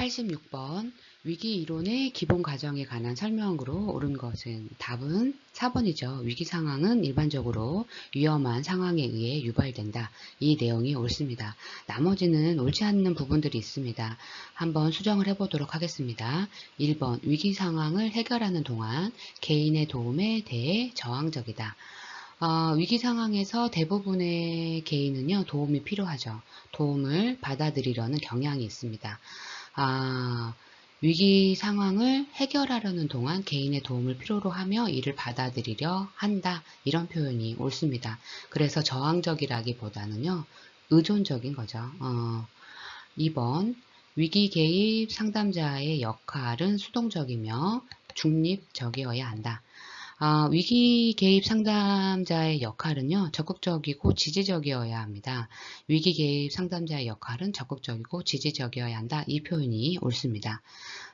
86번 위기 이론의 기본 과정에 관한 설명으로 옳은 것은 답은 4번이죠. 위기 상황은 일반적으로 위험한 상황에 의해 유발된다. 이 내용이 옳습니다. 나머지는 옳지 않는 부분들이 있습니다. 한번 수정을 해보도록 하겠습니다. 1번 위기 상황을 해결하는 동안 개인의 도움에 대해 저항적이다. 위기 상황에서 대부분의 개인은요, 도움이 필요하죠. 도움을 받아들이려는 경향이 있습니다. 위기 상황을 해결하려는 동안 개인의 도움을 필요로 하며 이를 받아들이려 한다. 이런 표현이 옳습니다. 그래서 저항적이라기보다는요, 의존적인 거죠. 2번 위기 개입 상담자의 역할은 수동적이며 중립적이어야 한다. 위기 개입 상담자의 역할은요, 적극적이고 지지적이어야 합니다. 위기 개입 상담자의 역할은 적극적이고 지지적이어야 한다. 이 표현이 옳습니다.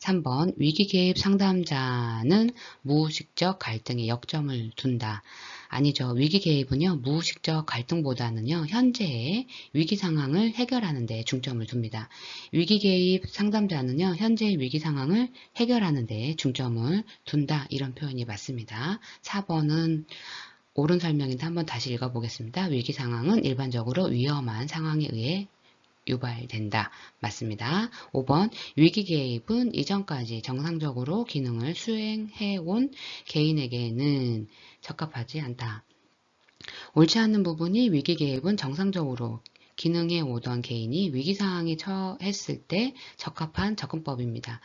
3번 위기 개입 상담자는 무의식적 갈등에 역점을 둔다. 아니죠. 위기 개입은요, 무의식적 갈등보다는요, 현재의 위기 상황을 해결하는 데 중점을 둡니다. 위기 개입 상담자는요, 현재의 위기 상황을 해결하는 데 중점을 둔다. 이런 표현이 맞습니다. 4번은 옳은 설명인데 한번 다시 읽어보겠습니다. 위기 상황은 일반적으로 위험한 상황에 의해 유발된다. 맞습니다. 5번 위기 개입은 이전까지 정상적으로 기능을 수행해온 개인에게는 적합하지 않다. 옳지 않는 부분이 위기 개입은 정상적으로 기능해 오던 개인이 위기 상황에 처했을 때 적합한 접근법입니다.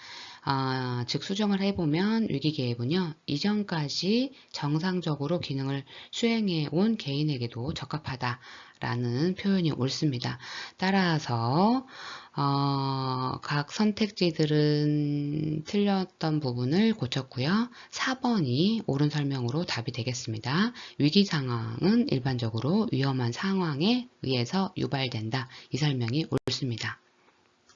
즉 수정을 해보면 위기 개입은요, 이전까지 정상적으로 기능을 수행해 온 개인에게도 적합하다라는 표현이 옳습니다. 따라서 각 선택지들은 틀렸던 부분을 고쳤고요. 4번이 옳은 설명으로 답이 되겠습니다. 위기 상황은 일반적으로 위험한 상황에 의해서 유발된다. 이 설명이 옳습니다.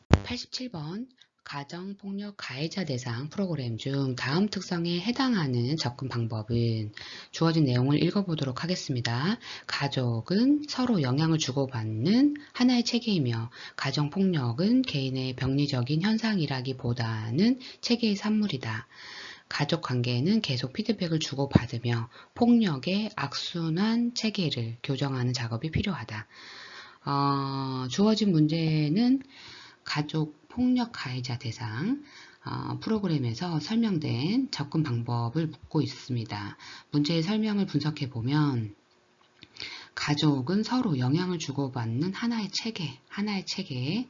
87번 가정폭력 가해자 대상 프로그램 중 다음 특성에 해당하는 접근 방법은 주어진 내용을 읽어보도록 하겠습니다. 가족은 서로 영향을 주고받는 하나의 체계이며 가정폭력은 개인의 병리적인 현상이라기보다는 체계의 산물이다. 가족 관계에는 계속 피드백을 주고받으며 폭력의 악순환 체계를 교정하는 작업이 필요하다. 주어진 문제는 가족 폭력 가해자 대상 프로그램에서 설명된 접근 방법을 묻고 있습니다. 문제의 설명을 분석해 보면 가족은 서로 영향을 주고받는 하나의 체계,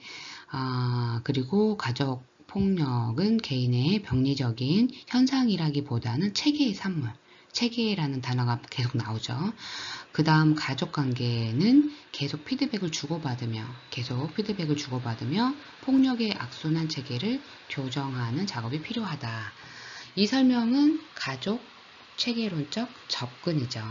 그리고 가족 폭력은 개인의 병리적인 현상이라기보다는 체계의 산물, 체계라는 단어가 계속 나오죠. 그 다음 가족관계는 계속 피드백을 주고받으며 폭력의 악순환 체계를 교정하는 작업이 필요하다. 이 설명은 가족 체계론적 접근이죠.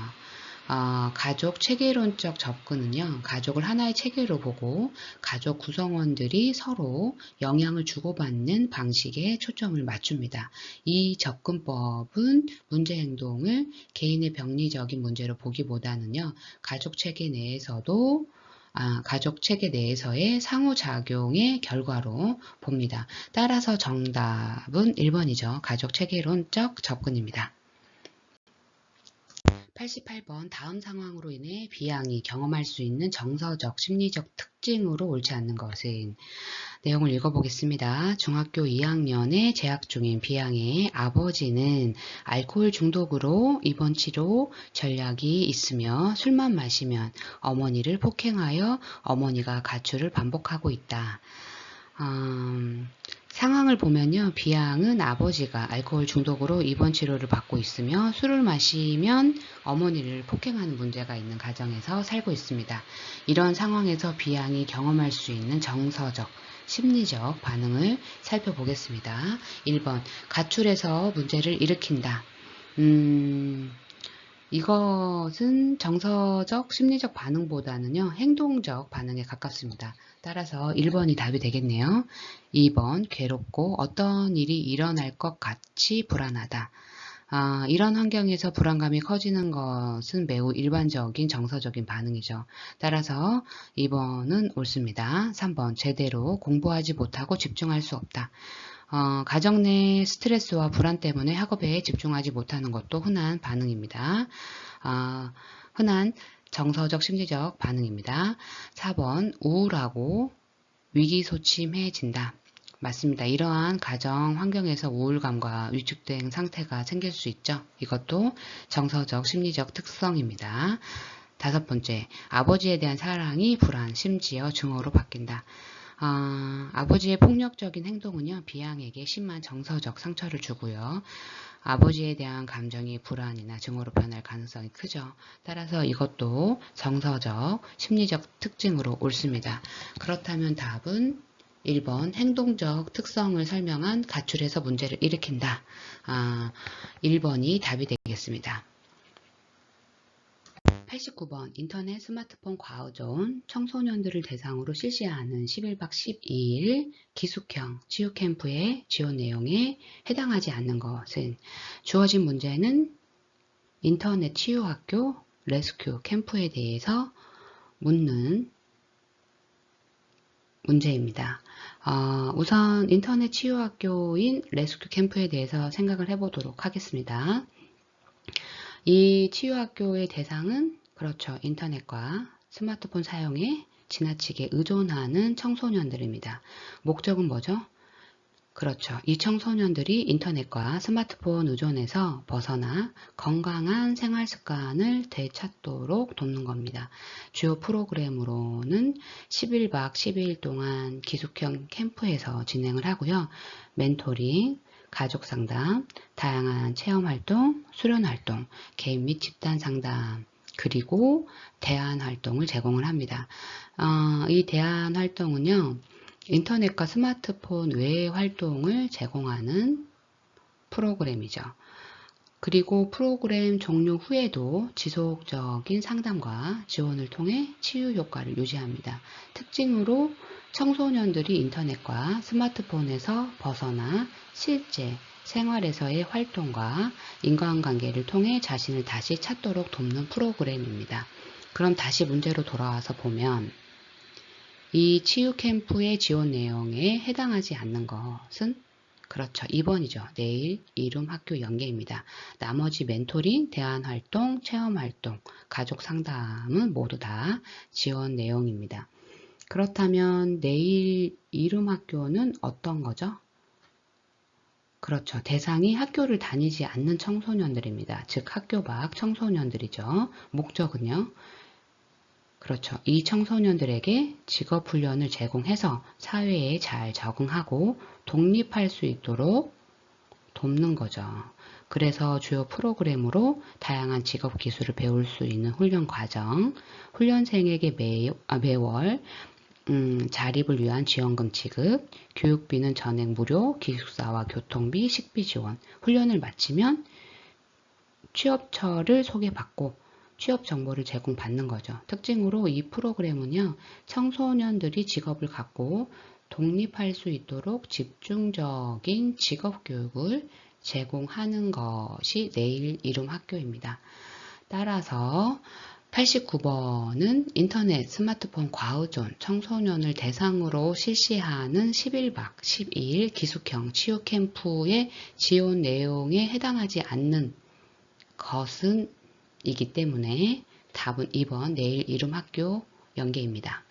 가족 체계론적 접근은요, 가족을 하나의 체계로 보고 가족 구성원들이 서로 영향을 주고받는 방식에 초점을 맞춥니다. 이 접근법은 문제 행동을 개인의 병리적인 문제로 보기보다는요, 가족 체계 내에서의 상호작용의 결과로 봅니다. 따라서 정답은 1번이죠. 가족 체계론적 접근입니다. 88번 다음 상황으로 인해 비양이 경험할 수 있는 정서적, 심리적 특징으로 옳지 않는 것은 내용을 읽어보겠습니다. 중학교 2학년에 재학 중인 비양의 아버지는 알코올 중독으로 입원 치료 전략이 있으며 술만 마시면 어머니를 폭행하여 어머니가 가출을 반복하고 있다. 상황을 보면요, 비양은 아버지가 알코올 중독으로 입원 치료를 받고 있으며 술을 마시면 어머니를 폭행하는 문제가 있는 가정에서 살고 있습니다. 이런 상황에서 비양이 경험할 수 있는 정서적, 심리적 반응을 살펴보겠습니다. 1번 가출해서 문제를 일으킨다. 이것은 정서적, 심리적 반응보다는요, 행동적 반응에 가깝습니다. 따라서 1번이 답이 되겠네요. 2번, 괴롭고 어떤 일이 일어날 것 같이 불안하다. 이런 환경에서 불안감이 커지는 것은 매우 일반적인 정서적인 반응이죠. 따라서 2번은 옳습니다. 3번, 제대로 공부하지 못하고 집중할 수 없다. 가정 내 스트레스와 불안 때문에 학업에 집중하지 못하는 것도 흔한 반응입니다. 흔한 정서적 심리적 반응입니다. 4번, 우울하고 위기소침해진다. 맞습니다. 이러한 가정 환경에서 우울감과 위축된 상태가 생길 수 있죠. 이것도 정서적 심리적 특성입니다. 5번째, 아버지에 대한 사랑이 불안, 심지어 증오로 바뀐다. 아버지의 폭력적인 행동은요, 비양에게 심한 정서적 상처를 주고요. 아버지에 대한 감정이 불안이나 증오로 변할 가능성이 크죠. 따라서 이것도 정서적 심리적 특징으로 옳습니다. 그렇다면 답은 1번, 행동적 특성을 설명한 가출에서 문제를 일으킨다. 1번이 답이 되겠습니다. 89번, 인터넷 스마트폰 과의존 청소년들을 대상으로 실시하는 11박 12일 기숙형 치유 캠프의 지원 내용에 해당하지 않는 것은, 주어진 문제는 인터넷 치유학교 레스큐 캠프에 대해서 묻는 문제입니다. 우선 인터넷 치유학교인 레스큐 캠프에 대해서 생각을 해보도록 하겠습니다. 이 치유학교의 대상은 그렇죠. 인터넷과 스마트폰 사용에 지나치게 의존하는 청소년들입니다. 목적은 뭐죠? 그렇죠. 이 청소년들이 인터넷과 스마트폰 의존에서 벗어나 건강한 생활 습관을 되찾도록 돕는 겁니다. 주요 프로그램으로는 11박 12일 동안 기숙형 캠프에서 진행을 하고요. 멘토링, 가족 상담, 다양한 체험 활동, 수련 활동, 개인 및 집단 상담, 그리고 대안 활동을 제공을 합니다. 이 대안 활동은요, 인터넷과 스마트폰 외의 활동을 제공하는 프로그램이죠. 그리고 프로그램 종료 후에도 지속적인 상담과 지원을 통해 치유 효과를 유지합니다. 특징으로 청소년들이 인터넷과 스마트폰에서 벗어나 실제 생활에서의 활동과 인간관계를 통해 자신을 다시 찾도록 돕는 프로그램입니다. 그럼 다시 문제로 돌아와서 보면, 이 치유 캠프의 지원 내용에 해당하지 않는 것은 그렇죠. 2번이죠. 내일 이름 학교 연계입니다. 나머지 멘토링, 대안활동, 체험활동, 가족 상담은 모두 다 지원 내용입니다. 그렇다면 내일 이름 학교는 어떤 거죠? 그렇죠. 대상이 학교를 다니지 않는 청소년들입니다. 즉 학교 밖 청소년들이죠. 목적은요, 그렇죠. 이 청소년들에게 직업훈련을 제공해서 사회에 잘 적응하고 독립할 수 있도록 돕는 거죠. 그래서 주요 프로그램으로 다양한 직업 기술을 배울 수 있는 훈련 과정, 훈련생에게 매월 자립을 위한 지원금 지급, 교육비는 전액 무료, 기숙사와 교통비, 식비 지원, 훈련을 마치면 취업처를 소개받고 취업 정보를 제공받는 거죠. 특징으로 이 프로그램은요, 청소년들이 직업을 갖고 독립할 수 있도록 집중적인 직업 교육을 제공하는 것이 내일 이름 학교입니다. 따라서 89번은 인터넷, 스마트폰 과의존 청소년을 대상으로 실시하는 11박 12일 기숙형 치유 캠프의 지원 내용에 해당하지 않는 것은 이기 때문에 답은 2번 내일 이름 학교 연계입니다.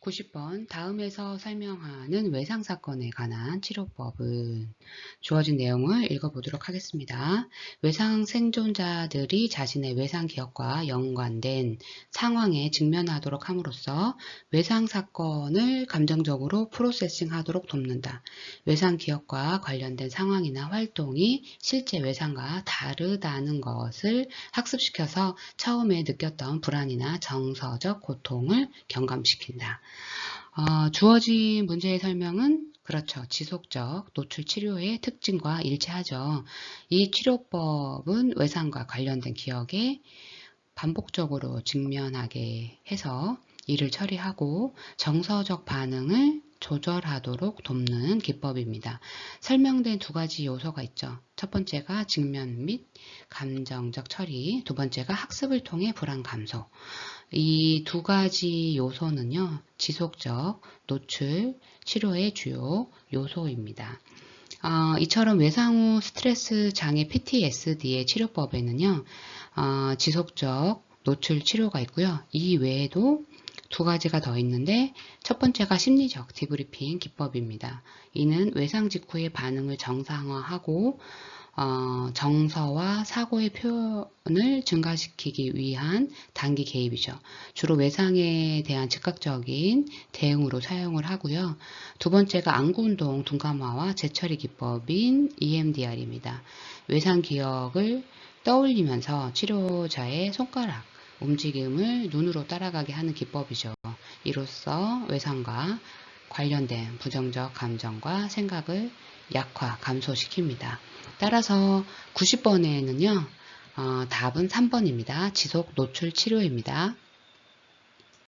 90번, 다음에서 설명하는 외상사건에 관한 치료법은, 주어진 내용을 읽어보도록 하겠습니다. 외상 생존자들이 자신의 외상 기억과 연관된 상황에 직면하도록 함으로써 외상 사건을 감정적으로 프로세싱하도록 돕는다. 외상 기억과 관련된 상황이나 활동이 실제 외상과 다르다는 것을 학습시켜서 처음에 느꼈던 불안이나 정서적 고통을 경감시킨다. 주어진 문제의 설명은 그렇죠. 지속적 노출 치료의 특징과 일치하죠. 이 치료법은 외상과 관련된 기억에 반복적으로 직면하게 해서 이를 처리하고 정서적 반응을 조절하도록 돕는 기법입니다. 설명된 두 가지 요소가 있죠. 첫 번째가 직면 및 감정적 처리, 두 번째가 학습을 통해 불안 감소. 이 두 가지 요소는요, 지속적 노출 치료의 주요 요소입니다. 이처럼 외상 후 스트레스 장애 PTSD의 치료법에는요, 지속적 노출 치료가 있고요. 이 외에도 두 가지가 더 있는데, 첫 번째가 심리적 디브리핑 기법입니다. 이는 외상 직후의 반응을 정상화하고 정서와 사고의 표현을 증가시키기 위한 단기 개입이죠. 주로 외상에 대한 즉각적인 대응으로 사용을 하고요. 두 번째가 안구운동 둔감화와 재처리 기법인 EMDR입니다. 외상 기억을 떠올리면서 치료자의 손가락 움직임을 눈으로 따라가게 하는 기법이죠. 이로써 외상과 관련된 부정적 감정과 생각을 약화, 감소시킵니다. 따라서 90번에는요, 답은 3번입니다. 지속 노출 치료입니다.